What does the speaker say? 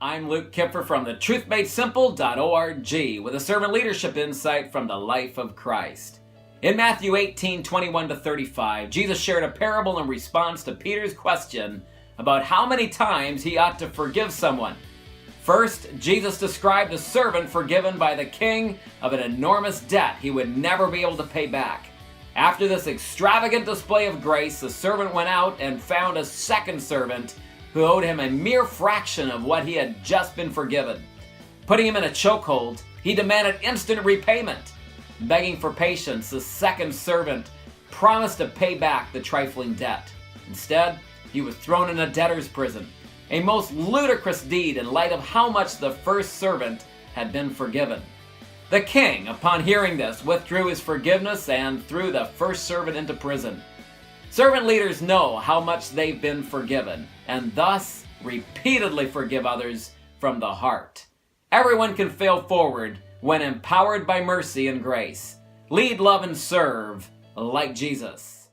I'm Luke Kuepfer from the truthmadesimple.org with a servant leadership insight from the life of Christ. In Matthew 18:21-35, Jesus shared a parable in response to Peter's question about how many times he ought to forgive someone. First, Jesus described a servant forgiven by the king of an enormous debt he would never be able to pay back. After this extravagant display of grace, the servant went out and found a second servant who owed him a mere fraction of what he had just been forgiven. Putting him in a chokehold, he demanded instant repayment. Begging for patience, the second servant promised to pay back the trifling debt. Instead, he was thrown in a debtor's prison, a most ludicrous deed in light of how much the first servant had been forgiven. The king, upon hearing this, withdrew his forgiveness and threw the first servant into prison. Servant leaders know how much they've been forgiven, and thus repeatedly forgive others from the heart. Everyone can fail forward when empowered by mercy and grace. Lead, love, and serve like Jesus.